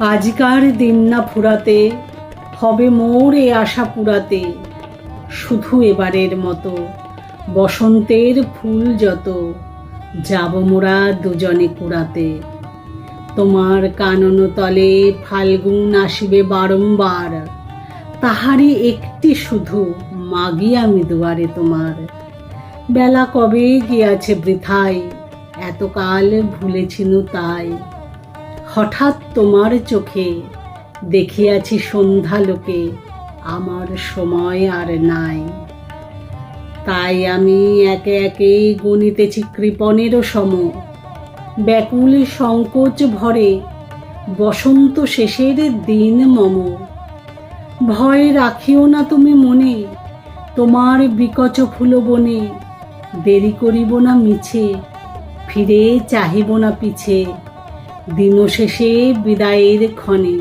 আজকার দিন না ফুরাতে, হবে মোর এ আশা পুরাতে। শুধু এবারের মতো বসন্তের ফুল যত, যাব মোরা দুজনে কুড়াতে। তোমার কানন তলে ফাল্গুন আসিবে বারংবার, তাহারই একটি শুধু মাগি আমি দুয়ারে তোমার। বেলা কবে গিয়াছে বৃথায়, এতকাল ভুলেছিনু তাই। হঠাৎ তোমার চোখে দেখিয়াছি সন্ধ্যালোকে, আমার সময় আর নাই। তাই আমি একে একে গণিতেছি কৃপণেরও সম, ব্যাকুল সংকোচ ভরে বসন্ত শেষের দিন মম। ভয় রাখিও না তুমি মনে, তোমার বিকচ ফুলবনে। দেরি করিব না মিছে, ফিরে চাহিব না পিছে, দিন শেষে বিদায়ের ক্ষণে।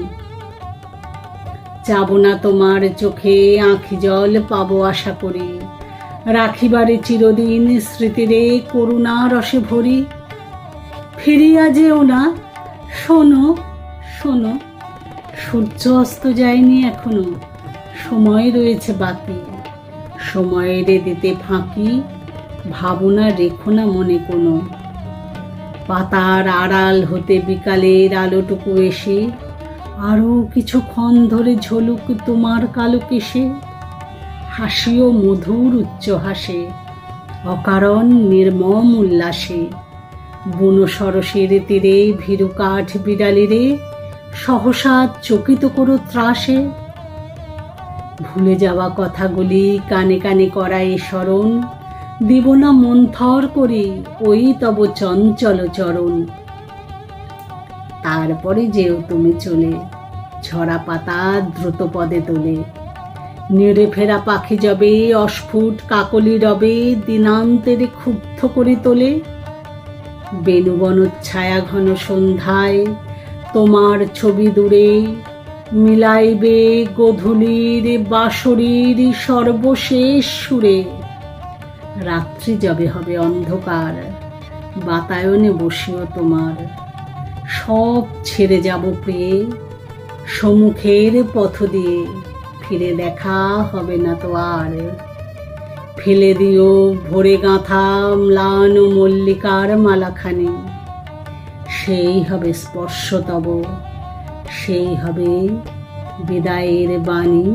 যাব না তোমার চোখে আঁখি জল পাবো আশা করি, রাখিবারে চিরদিন স্মৃতিরে করুণা রসে ভরি। ফিরিয়া যেও না, শোনো শোনো, সূর্য অস্ত যায়নি এখনো, সময় রয়েছে বাকি। সময়ের দিতে ফাঁকি, ভাবনা রেখো না মনে কোনো। পাতার আড়াল হতে বিকালের আলোটুকু এসে আরো কিছুক্ষণ ধরে ঝলুক তোমার কালো কেশে। হাসিও মধুর উচ্চ হাসে, অকারণ নির্মম উল্লাসে। বন সরসের তীরে ভীরু কাঠ বিড়ালিরে সহসা চকিত করো ত্রাসে। ভুলে যাওয়া কথাগুলি কানে কানে করাই স্মরণ, দিব না মন্থর করি ওই তব চঞ্চল চরণ। তারপরে যেও তুমি চলে, ঝরা পাতা দ্রুত পদে তোলে। নেড়ে ফেরা পাখি যাবে, অস্ফুট কাকলি রবে, দিনান্তের ক্ষুব্ধ করে তোলে। বেণুবন ছায়া ঘন সন্ধ্যায় তোমার ছবি দূরে, মিলাইবে গোধূলির বাঁশরীর সর্বশেষ সুরে। রাত্রি যবে হবে অন্ধকার, বাতায়নে বসিও তোমার। সব ছেড়ে যাব প্রিয়ে, সম্মুখের পথ দিয়ে, ফিরে দেখা হবে না তো আর। ফেলে দিও ভোরে গাঁথা ম্লান মল্লিকার মালাখানি, সেই হবে স্পর্শ তব, সেই হবে বিদায়ের বাণী।